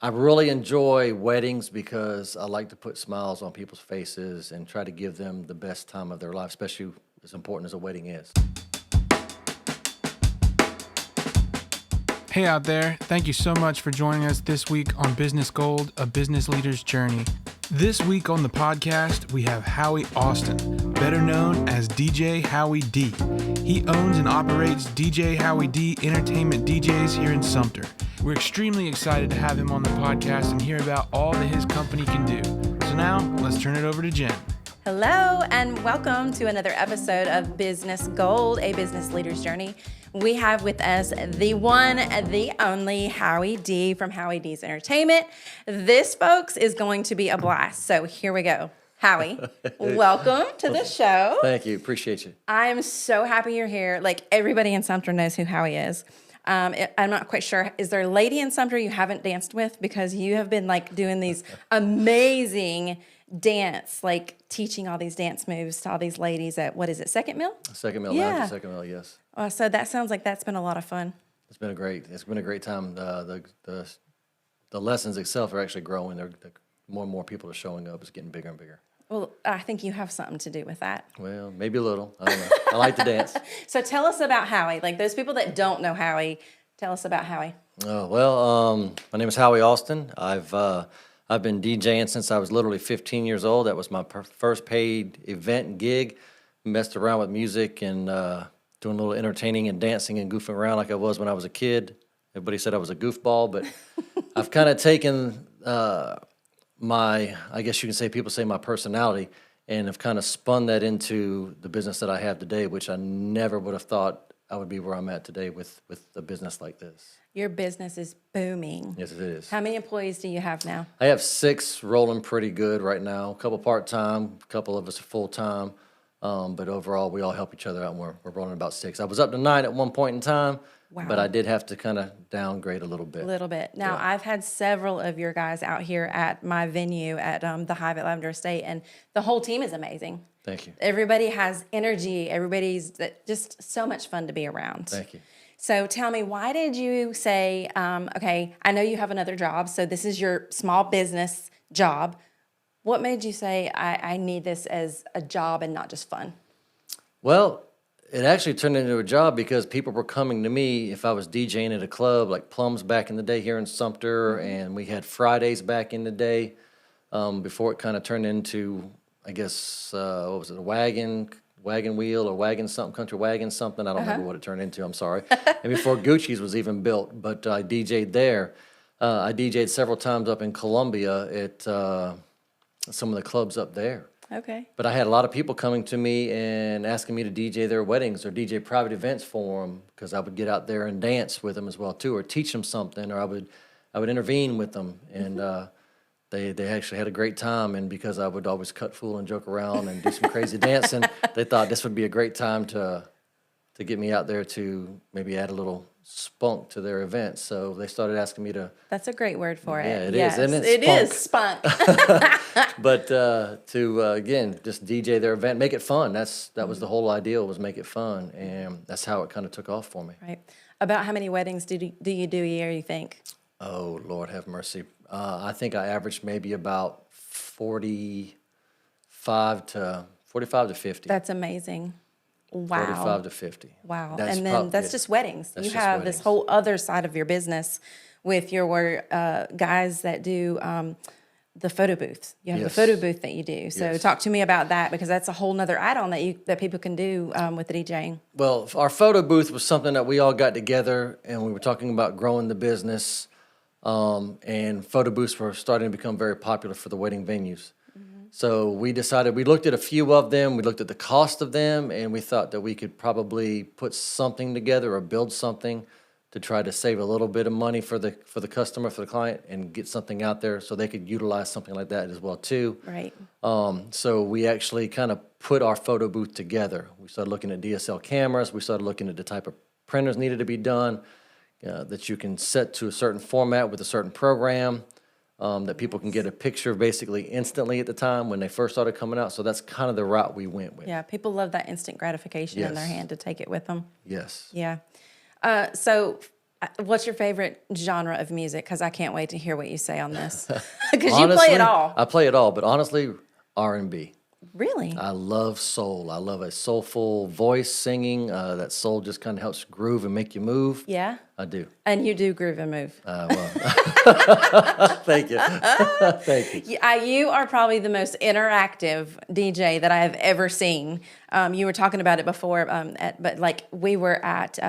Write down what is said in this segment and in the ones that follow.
I really enjoy weddings because I like to put smiles on people's faces and try to give them the best time of their life, especially as important as a wedding is. Hey out there, thank you so much for joining us this week on Business Gold, a business leader's journey. This week on the podcast, we have Howie Austin, better known as DJ Howie D. He owns and operates DJ Howie D Entertainment DJs here in Sumter. We're extremely excited to have him on the podcast and hear about all that his company can do. So now, let's turn it over to Jen. Hello, and welcome to another episode of Business Gold, a business leader's journey. We have with us the one, the only Howie D from Howie D's Entertainment. This, folks, is going to be a blast. So here we go. Howie, welcome to the show. Thank you. Appreciate you. I'm so happy you're here. Like, everybody in Sumter knows who Howie is. I'm not quite sure. Is there a lady in Sumter you haven't danced with? Because you have been like doing these amazing dance, like teaching all these dance moves to all these ladies at, what is it, Second Mill? Second Mill, Yeah. Lavender, Second Mill, yes. So that sounds like that's been a lot of fun. It's been a great time. The lessons itself are actually growing. More and more people are showing up. It's getting bigger and bigger. Well, I think you have something to do with that. Well, maybe a little. I don't know. I like to dance. So tell us about Howie. Like, those people that don't know Howie, tell us about Howie. Oh, well, my name is Howie Austin. I've been DJing since I was literally 15 years old. That was my first paid event and gig. Messed around with music and doing a little entertaining and dancing and goofing around like I was when I was a kid. Everybody said I was a goofball, but I've kind of taken I guess you can say, people say my personality, and have kind of spun that into the business that I have today, which I never would have thought I would be where I'm at today with a business like this. Your business is booming. Yes, it is. How many employees do you have now? I have 6 rolling pretty good right now. A couple part-time, a couple of us are full-time. But overall, we all help each other out, and we're rolling about 6. I was up to 9 at one point in time, Wow. but I did have to kind of downgrade a little bit. A little bit. Now, I've had several of your guys out here at my venue at the Hive at Lavender Estate, and the whole team is amazing. Thank you. Everybody has energy. Everybody's just so much fun to be around. Thank you. So tell me, why did you say, okay, I know you have another job, so this is your small business job. What made you say, I need this as a job and not just fun? Well, it actually turned into a job because people were coming to me if I was DJing at a club, like Plum's back in the day here in Sumter, and we had Fridays back in the day before it kind of turned into, I guess, what was it, a wagon wheel or wagon something, country wagon something. I don't remember what it turned into, I'm sorry. And before Gucci's was even built, but I DJ'd there. I DJ'd several times up in Columbia at some of the clubs up there. Okay. But I had a lot of people coming to me and asking me to DJ their weddings or DJ private events for them, because I would get out there and dance with them as well too, or teach them something, or I would intervene with them, and they actually had a great time. And because I would always cut fool and joke around and do some crazy dancing, they thought this would be a great time to get me out there to maybe add a little spunk to their events. So they started asking me to. That's a great word for it. Yeah, it yes, is, isn't it? It is spunk. But to again, just DJ their event, make it fun. That was the whole idea, was make it fun, and that's how it kind of took off for me. Right. About how many weddings do you do a year, you think? Oh, Lord have mercy. I think I averaged maybe about 45 to 50. That's amazing. Wow. 45 to 50. Wow. That's and then that's just weddings. That's You just have weddings. this whole other side of your business with your guys that do the photo booth. You have the Yes. photo booth that you do. So Yes. talk to me about that, because that's a whole nother add-on that people can do with the DJing. Well, our photo booth was something that we all got together, and we were talking about growing the business, and photo booths were starting to become very popular for the wedding venues. So we decided, we looked at a few of them, we looked at the cost of them, and we thought that we could probably put something together or build something to try to save a little bit of money for the customer, for the client, and get something out there so they could utilize something like that as well too. Right. So we actually kind of put our photo booth together. We started looking at DSL cameras. We started looking at the type of printers needed to be done, that you can set to a certain format with a certain program, that people can get a picture basically instantly at the time when they first started coming out. So that's kind of the route we went with. Yeah, people love that instant gratification in their Yes. hand to take it with them. Yes. Yeah. So What's your favorite genre of music? Because I can't wait to hear what you say on this. Because you play it all. I play it all, but honestly, R&B. Really? I love soul. I love a soulful voice singing. That soul just kind of helps groove and make you move. Yeah? I do. And you do groove and move. Well, thank you. Thank you. You are probably the most interactive DJ that I have ever seen. You were talking about it before, but like we were at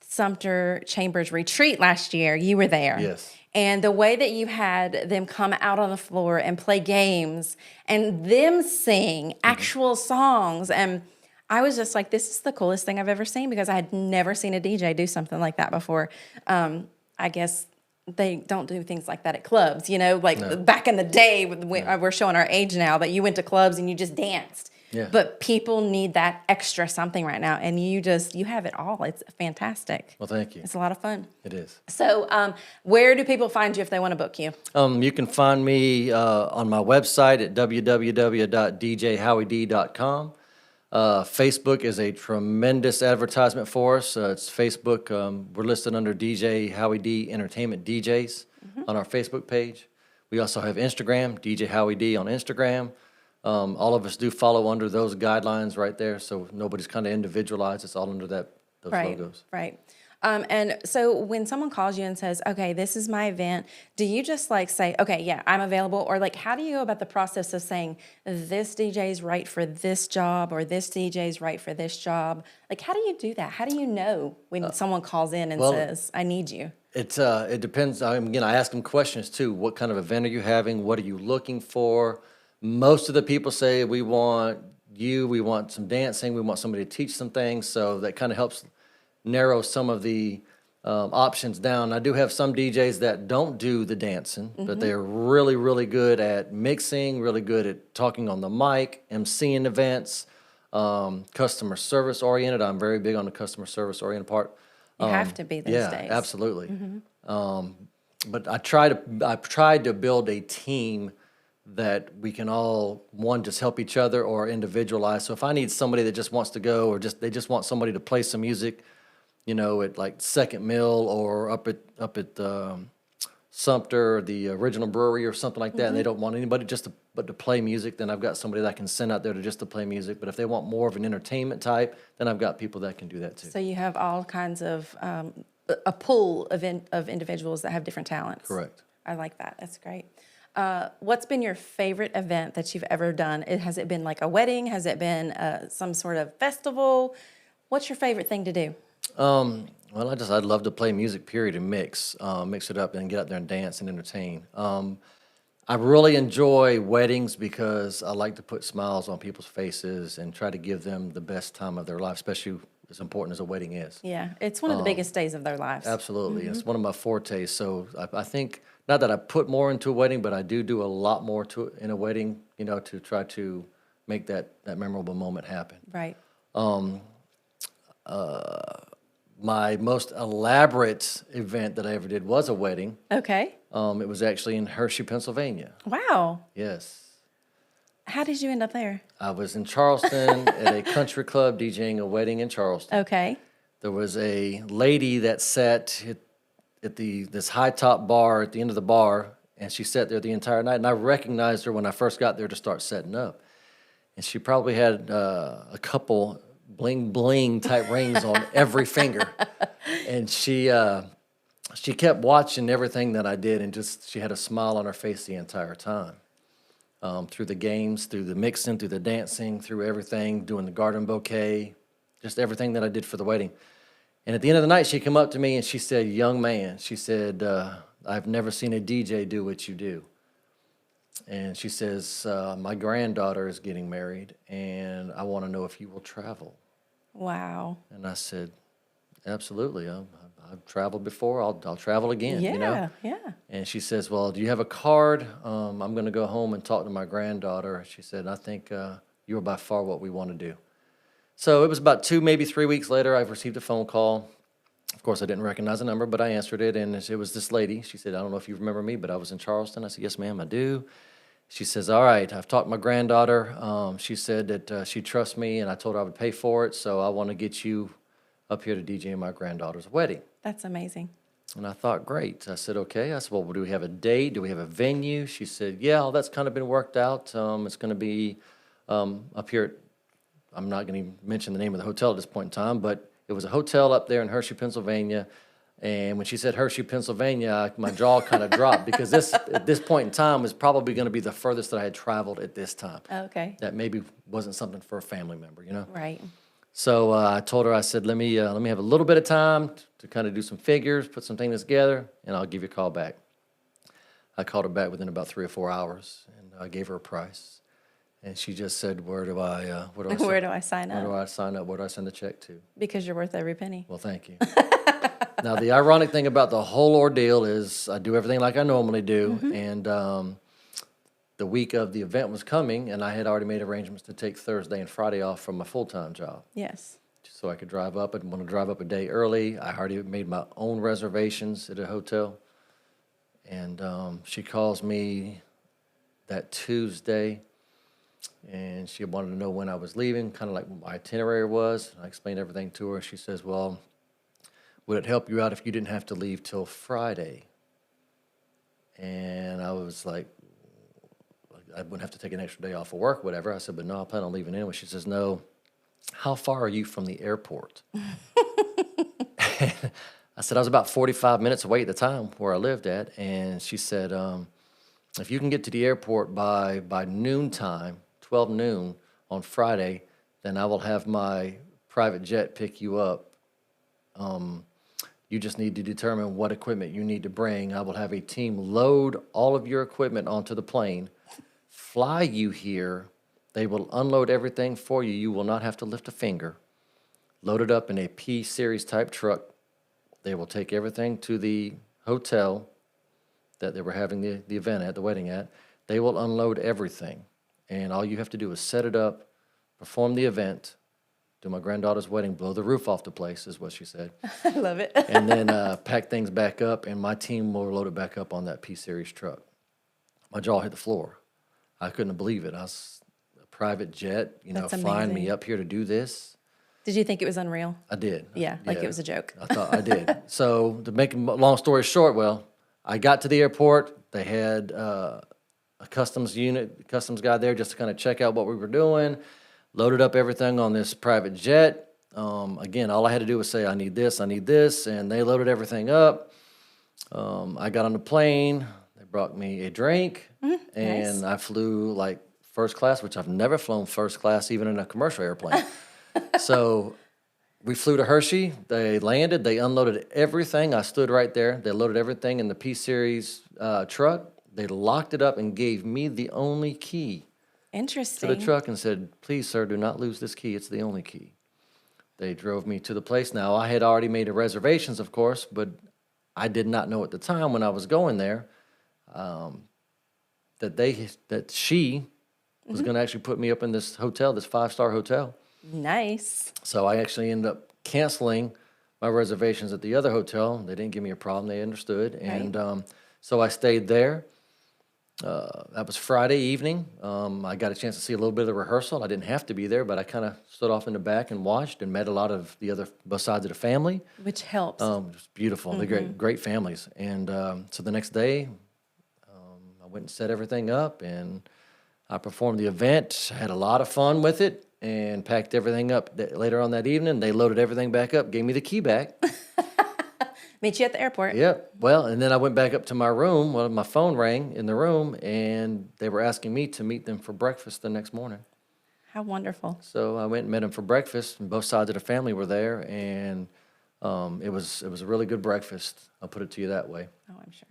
Sumter Chambers Retreat last year. You were there. Yes. And the way that you had them come out on the floor and play games and them sing actual songs. And I was just like, this is the coolest thing I've ever seen because I had never seen a DJ do something like that before. I guess they don't do things like that at clubs, back in the day, we're showing our age now, but you went to clubs and you just danced. Yeah. But people need that extra something right now, and you have it all. It's fantastic. Well, thank you. It's a lot of fun. It is. So where do people find you if they want to book you? You can find me on my website at www.djhowied.com. Facebook is a tremendous advertisement for us. It's Facebook. We're listed under DJ Howie D Entertainment DJs on our Facebook page. We also have Instagram, DJ Howie D on Instagram. All of us do follow under those guidelines right there, so nobody's kind of individualized. It's all under those logos. Right. And so when someone calls you and says, okay, this is my event, do you just say, okay, yeah, I'm available? Or how do you go about the process of saying this DJ's right for this job or this DJ's right for this job? How do you do that? How do you know when someone calls in and says, I need you? It depends. Again, I ask them questions too. What kind of event are you having? What are you looking for? Most of the people say, we want some dancing, we want somebody to teach some things, so that kind of helps narrow some of the options down. I do have some DJs that don't do the dancing, but they're really, really good at mixing, really good at talking on the mic, emceeing events, customer service oriented. I'm very big on the customer service oriented part. You have to be these days. Yeah, absolutely. But I've tried to build a team that we can all, just help each other or individualize. So if I need somebody that just wants to go or they just want somebody to play some music, at Second Mill or up at Sumter, the original brewery or something like that, and they don't want anybody but to play music, then I've got somebody that I can send out there to play music. But if they want more of an entertainment type, then I've got people that can do that too. So you have all kinds of, a pool of individuals that have different talents. Correct. I like that. That's great. What's been your favorite event that you've ever done? Has it been like a wedding? Has it been some sort of festival? What's your favorite thing to do? Well, I'd love to play music, period, and mix it up and get out there and dance and entertain. I really enjoy weddings because I like to put smiles on people's faces and try to give them the best time of their life, especially as important as a wedding is. Yeah, it's one of the biggest days of their lives. Absolutely. It's one of my fortes. So I think, not that I put more into a wedding, but I do a lot more in a wedding, to try to make that memorable moment happen. Right. My most elaborate event that I ever did was a wedding. Okay. It was actually in Hershey, Pennsylvania. Wow. Yes. How did you end up there? I was in Charleston at a country club DJing a wedding in Charleston. Okay. There was a lady that sat at this high top bar at the end of the bar, and she sat there the entire night. And I recognized her when I first got there to start setting up. And she probably had a couple bling bling type rings on every finger, and she kept watching everything that I did, and she had a smile on her face the entire time. Through the games, through the mixing, through the dancing, through everything, doing the garden bouquet, just everything that I did for the wedding. And at the end of the night, she came up to me and she said, "Young man," she said, "I've never seen a DJ do what you do." And she says, "My granddaughter is getting married, and I want to know if you will travel." Wow. And I said, "Absolutely. I've traveled before. I'll travel again." Yeah. And she says, "Well, do you have a card? I'm going to go home and talk to my granddaughter." She said, "I think you are by far what we want to do." So it was about 2, maybe 3 weeks later, I received a phone call. Of course, I didn't recognize the number, but I answered it, and it was this lady. She said, "I don't know if you remember me, but I was in Charleston." I said, "Yes, ma'am, I do." She says, "All right, I've talked to my granddaughter. She said that she trusts me, and I told her I would pay for it, so I want to get you up here to DJ my granddaughter's wedding." That's amazing. And I thought, great. I said, okay. I said, well, do we have a date? Do we have a venue? She said, yeah, all that's kind of been worked out. It's going to be up here at, I'm not going to mention the name of the hotel at this point in time, but it was a hotel up there in Hershey, Pennsylvania. And when she said Hershey, Pennsylvania, my jaw kind of dropped because this, at this point in time, was probably going to be the furthest that I had traveled at this time. Okay. That maybe wasn't something for a family member, you know? Right. So I told her, I said, let me have a little bit of time to kind of do some figures, put some things together, and I'll give you a call back. I called her back within about 3 or 4 hours, and I gave her a price. And she just said, where do I sign up? Where do I sign up? Where do I sign up? Where do I send the check to? Because you're worth every penny. Well, thank you. Now, the ironic thing about the whole ordeal is I do everything like I normally do, and the week of the event was coming, and I had already made arrangements to take Thursday and Friday off from my full-time job. Yes. So I could drive up. I didn't want to drive up a day early. I already made my own reservations at a hotel. And she calls me that Tuesday, and she wanted to know when I was leaving, kind of like what my itinerary was. I explained everything to her. She says, well, would it help you out if you didn't have to leave till Friday? And I was like, I wouldn't have to take an extra day off of work, whatever. I said, but no, I plan on leaving anyway. She says, no, how far are you from the airport? I said, I was about 45 minutes away at the time where I lived at. And she said, if you can get to the airport by noontime, 12 noon on Friday, then I will have my private jet pick you up. You just need to determine what equipment you need to bring. I will have a team load all of your equipment onto the plane, fly you here. They will unload everything for you. You will not have to lift a finger. Load it up in a P-Series type truck. They will take everything to the hotel that they were having the event at, the wedding at. They will unload everything. And all you have to do is set it up, perform the event, do my granddaughter's wedding, blow the roof off the place, is what she said. I love it. And then pack things back up, and my team will load it back up on that P-Series truck. My jaw hit the floor. I couldn't believe it. I was a private jet, That's flying me amazing. up here to do this. Did you think it was unreal? I did. Yeah, like it was a joke. I thought I did. So to make a long story short, well, I got to the airport. They had a customs guy there just to kind of check out what we were doing. Loaded up everything on this private jet. Again, all I had to do was say, I need this, and they loaded everything up. I got on the plane. They brought me a drink, and nice. I flew like first class, which I've never flown first class, even in a commercial airplane. So we flew to Hershey. They landed. They unloaded everything. I stood right there. They loaded everything in the P-Series truck. They locked it up and gave me the only key to Interesting. the truck and said, please, sir, do not lose this key. It's the only key. They drove me to the place. Now, I had already made the reservations, of course, but I did not know at the time when I was going there that she was going to actually put me up in this hotel, this 5-star hotel. Nice. So I actually ended up canceling my reservations at the other hotel. They didn't give me a problem. They understood. And so I stayed there. That was Friday evening. I got a chance to see a little bit of the rehearsal. I didn't have to be there, but I kind of stood off in the back and watched and met a lot of the other both sides of the family. Which helps. It was beautiful. They're great families. And so the next day, I went and set everything up, and I performed the event. I had a lot of fun with it and packed everything up. Later on that evening, they loaded everything back up, gave me the key back. Meet you at the airport. Yep. Well, and then I went back up to my room. Well, my phone rang in the room, and they were asking me to meet them for breakfast the next morning. How wonderful. So I went and met them for breakfast, and both sides of the family were there, and it was a really good breakfast. I'll put it to you that way. Oh, I'm sure.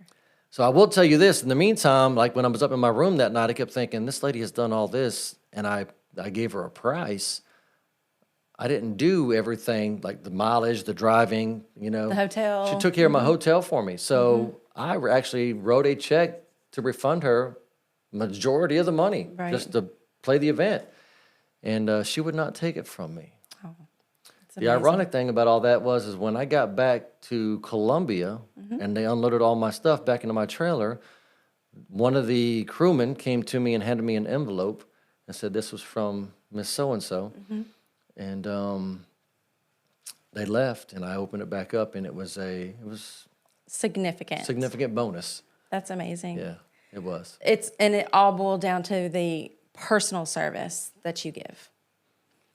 So I will tell you this. In the meantime, like when I was up in my room that night, I kept thinking, this lady has done all this, and I gave her a price. I didn't do everything, like the mileage, the driving, The hotel. She took care of my hotel for me. So I actually wrote a check to refund her majority of the money just to play the event. And she would not take it from me. Oh, that's The amazing. ironic thing about all that is when I got back to Columbia and they unloaded all my stuff back into my trailer, one of the crewmen came to me and handed me an envelope and said, this was from Miss So-and-so. And they left, and I opened it back up, and it was significant bonus. That's amazing. Yeah, it was. And it all boiled down to the personal service that you give.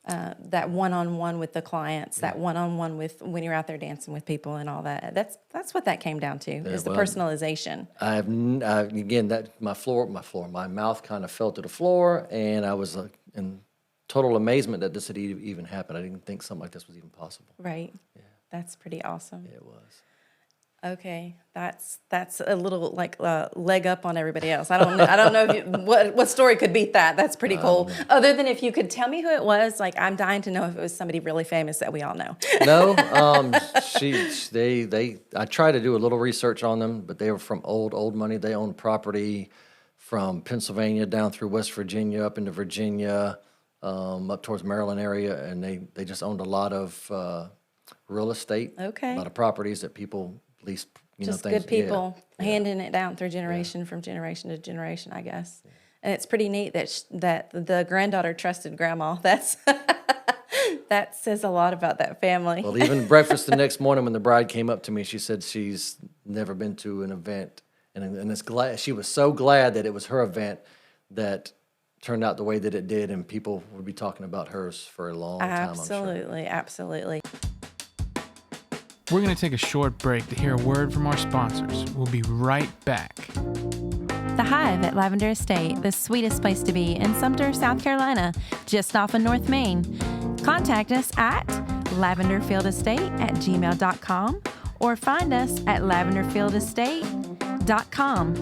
That one-on-one with the clients, that one-on-one with when you're out there dancing with people and all that. That's what that came down to, is the personalization. My mouth kind of fell to the floor, and I was in total amazement that this had even happened. I didn't think something like this was even possible. Right. Yeah. That's pretty awesome. Yeah, it was. Okay, that's a little leg up on everybody else. I don't know if what story could beat that. That's pretty cool. Other than if you could tell me who it was, I'm dying to know if it was somebody really famous that we all know. No, I tried to do a little research on them, but they were from old money. They owned property from Pennsylvania down through West Virginia up into Virginia, up towards Maryland area, and they just owned a lot of real estate. Okay, a lot of properties that people. Least, just things, good people handing it down through generation from generation to generation, I guess. Yeah. And it's pretty neat that the granddaughter trusted grandma. That says a lot about that family. Well, even breakfast the next morning when the bride came up to me, she said she's never been to an event, and she was so glad that it was her event that turned out the way that it did, and people would be talking about hers for a long time. Absolutely. We're going to take a short break to hear a word from our sponsors. We'll be right back. The Hive at Lavender Estate, the sweetest place to be in Sumter, South Carolina, just off of North Main. Contact us at lavenderfieldestate@gmail.com or find us at lavenderfieldestate.com.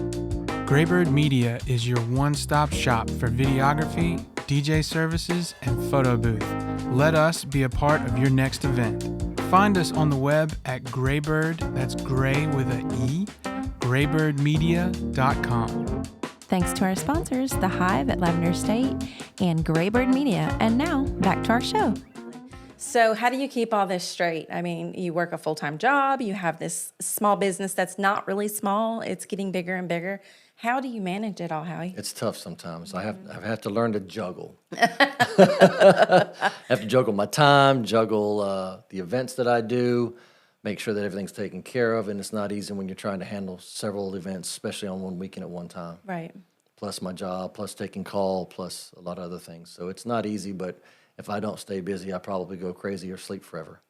Greybird Media is your one-stop shop for videography, DJ services, and photo booth. Let us be a part of your next event. Find us on the web at Greybird, that's gray with an E, greybirdmedia.com. Thanks to our sponsors, The Hive at Lavender Estate and Greybird Media. And now, back to our show. So how do you keep all this straight? I mean, you work a full-time job, you have this small business that's not really small, it's getting bigger and bigger. How do you manage it all, Howie? It's tough sometimes. I have to learn to juggle. I have to juggle my time, juggle the events that I do, make sure that everything's taken care of, and it's not easy when you're trying to handle several events, especially on one weekend at one time. Right. Plus my job, plus taking call, plus a lot of other things. So it's not easy, but if I don't stay busy, I probably go crazy or sleep forever.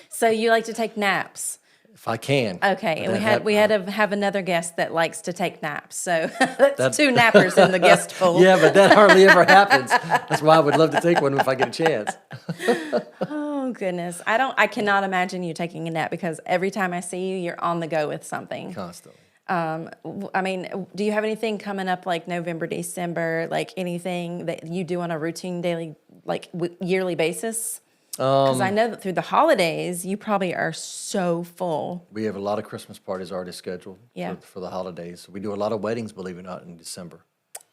So you like to take naps? If I can. Okay, and we had to have another guest that likes to take naps. So that's two nappers in the guest pool. Yeah, but that hardly ever happens. That's why I would love to take one if I get a chance. Oh goodness, I cannot imagine you taking a nap because every time I see you, you're on the go with something. Constantly. I mean, do you have anything coming up like November, December, like anything that you do on a routine daily, like yearly basis? Because I know that through the holidays, you probably are so full. We have a lot of Christmas parties already scheduled for the holidays. We do a lot of weddings, believe it or not, in December.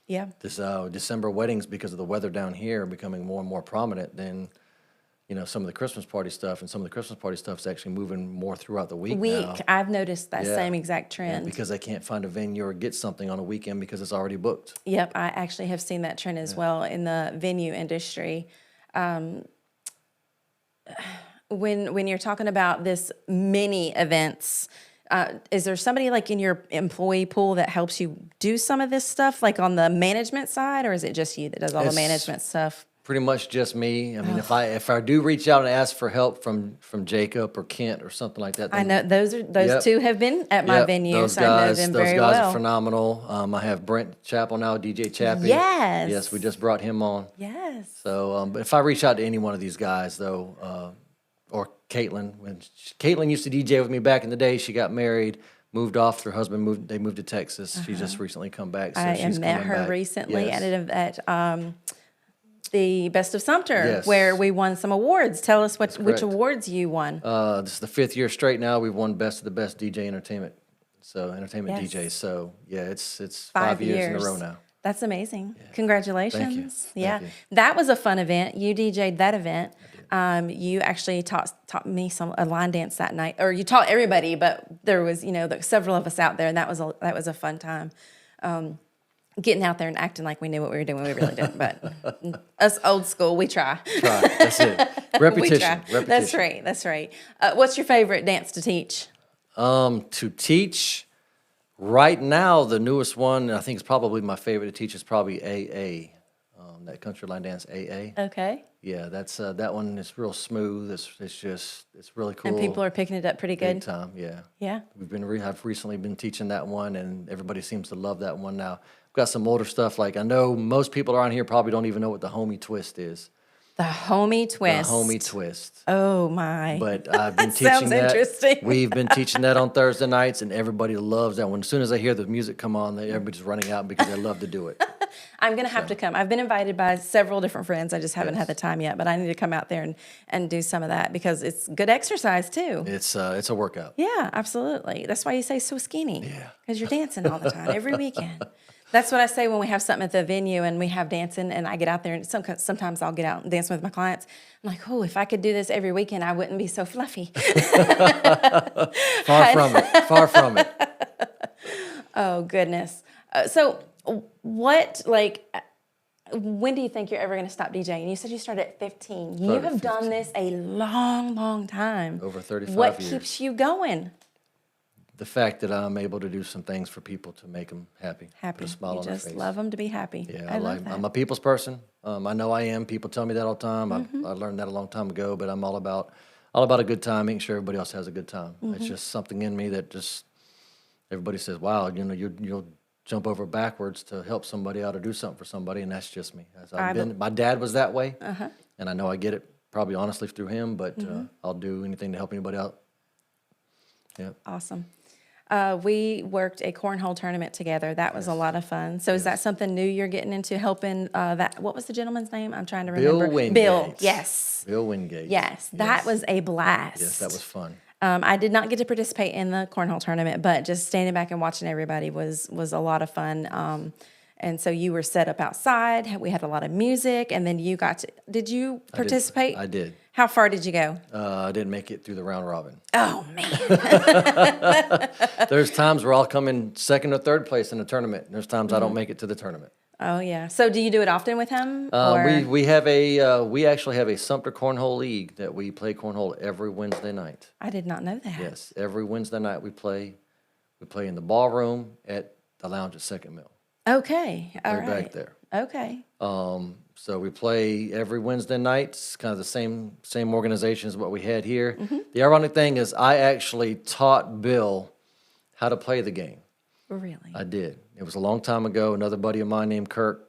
Yeah. December weddings, because of the weather down here, are becoming more and more prominent than, some of the Christmas party stuff. And some of the Christmas party stuff is actually moving more throughout the week now. I've noticed that same exact trend. Yeah, because they can't find a venue or get something on a weekend because it's already booked. Yep, I actually have seen that trend as well in the venue industry. When you're talking about this mini events, is there somebody like in your employee pool that helps you do some of this stuff, like on the management side, or is it just you that does all the management stuff? Pretty much just me. I mean, if I do reach out and ask for help from Jacob or Kent or something like that, I know those two have been at my venue, so I know them very well. Those guys are phenomenal. I have Brent Chappell now, DJ Chappie. Yes, we just brought him on. Yes. So, but if I reach out to any one of these guys though, or Caitlin, Caitlin used to DJ with me back in the day. She got married, moved off. Her husband moved to Texas. She just recently come back. So I met her recently at the Best of Sumter, where we won some awards. Tell us which awards you won. This is the 5th year straight now. We've won Best of the Best DJ Entertainment. So entertainment DJs. So yeah, it's 5 years in a row now. That's amazing. Yeah. Congratulations. Thank you. Thank you. That was a fun event. You DJ'd that event. You actually taught me a line dance that night, or you taught everybody, but there was several of us out there, and that was a fun time. getting out there and acting like we knew what we were doing. We really didn't, but us old school, we try. That's it. Repetition. We try. That's right. What's your favorite dance to teach? To teach, right now, the newest one, I think is probably my favorite to teach, is probably AA, that country line dance AA. Okay. Yeah, that's that one is real smooth. It's really cool. And people are picking it up pretty good. Big time, yeah. Yeah. I've recently been teaching that one, and everybody seems to love that one now. I've got some older stuff, like I know most people around here probably don't even know what the homie twist is. The homie twist. The homie twist. Oh my! But I've been teaching sounds that. Interesting. We've been teaching that on Thursday nights, and everybody loves that one. As soon as they hear the music come on, everybody's running out because they love to do it. I'm going to have to come. I've been invited by several different friends. I just haven't had the time yet, but I need to come out there and do some of that because it's good exercise too. It's a workout. Yeah, absolutely. That's why you say so skinny. Yeah. Because you're dancing all the time, every weekend. That's what I say when we have something at the venue and we have dancing and I get out there and sometimes I'll get out and dance with my clients. I'm like, oh, if I could do this every weekend, I wouldn't be so fluffy. Far from it. Oh, goodness. When do you think you're ever going to stop DJing? You said you started at 15. You have done this a long, long time. Over 35 years. What keeps you going? The fact that I'm able to do some things for people to make them happy. Happy. Put a smile You on their just face. love them to be happy. Yeah, I love that. I'm a people's person. I know I am. People tell me that all the time. I learned that a long time ago, but I'm all about a good time, making sure everybody else has a good time. It's just something in me that just everybody says, wow, you'll jump over backwards to help somebody out or do something for somebody, and that's just me. My dad was that way, and I know I get it probably honestly through him, but I'll do anything to help anybody out. Yeah. Awesome. We worked a cornhole tournament together. That was a lot of fun. So is that something new you're getting into, helping what was the gentleman's name? I'm trying to remember. Bill Wingate. Bill, yes. Bill Wingate. Yes, that was a blast. Yes, that was fun. I did not get to participate in the cornhole tournament, but just standing back and watching everybody was a lot of fun. And so you were set up outside. We had a lot of music, and then did you participate? I did. How far did you go? I didn't make it through the round robin. Oh, man. There's times where I'll come in second or third place in a tournament. There's times I don't make it to the tournament. Oh, yeah. So do you do it often with him? We actually have a Sumter Cornhole League that we play cornhole every Wednesday night. I did not know that. Yes, every Wednesday night we play. We play in the ballroom at the lounge at Second Mill. Okay, all right. Back there. Okay. So we play every Wednesday night. It's kind of the same organization as what we had here. The ironic thing is I actually taught Bill how to play the game. Really? I did. It was a long time ago. Another buddy of mine named Kirk,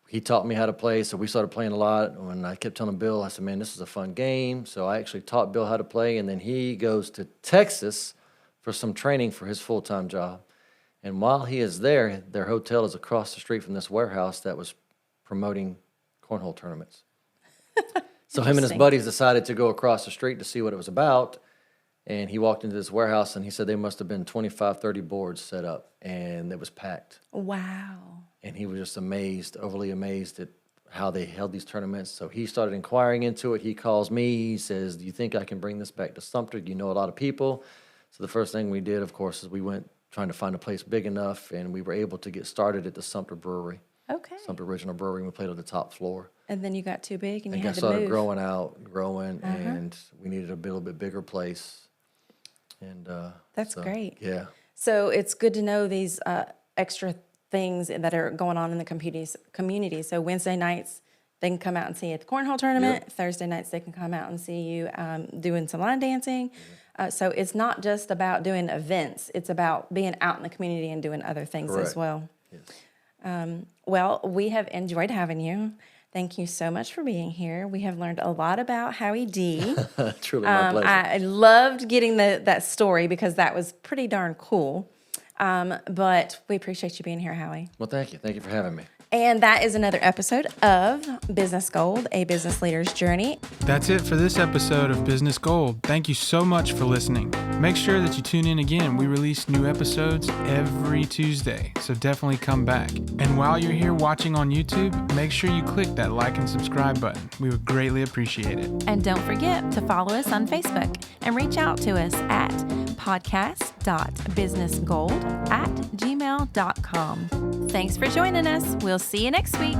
he taught me how to play, so we started playing a lot. When I kept telling Bill, I said, man, this is a fun game. So I actually taught Bill how to play, and then he goes to Texas for some training for his full-time job. And while he is there, their hotel is across the street from this warehouse that was promoting cornhole tournaments. So him and his buddies decided to go across the street to see what it was about. And he walked into this warehouse, and he said there must have been 25, 30 boards set up, and it was packed. Wow. And he was just amazed, overly amazed at how they held these tournaments. So he started inquiring into it. He calls me. He says, do you think I can bring this back to Sumter? Do you know a lot of people? So the first thing we did, of course, is we went trying to find a place big enough, and we were able to get started at the Sumter Brewery. Okay. Sumter Original Brewery. We played on the top floor. And then you got too big and you had to started move. growing, and we needed a little bit bigger place. And That's great. Yeah. So it's good to know these extra things that are going on in the community. So Wednesday nights, they can come out and see you at the cornhole tournament. Yep. Thursday nights, they can come out and see you doing some line dancing. So it's not just about doing events. It's about being out in the community and doing other things as well. Yes. Well, we have enjoyed having you. Thank you so much for being here. We have learned a lot about Howie D. Truly my pleasure. I loved getting that story because that was pretty darn cool. But we appreciate you being here, Howie. Well, thank you. Thank you for having me. And that is another episode of Business Gold, a business leader's journey. That's it for this episode of Business Gold. Thank you so much for listening. Make sure that you tune in again. We release new episodes every Tuesday, so definitely come back. And while you're here watching on YouTube, make sure you click that like and subscribe button. We would greatly appreciate it. And don't forget to follow us on Facebook and reach out to us at podcast.businessgold@gmail.com. Thanks for joining us. We'll see you next week.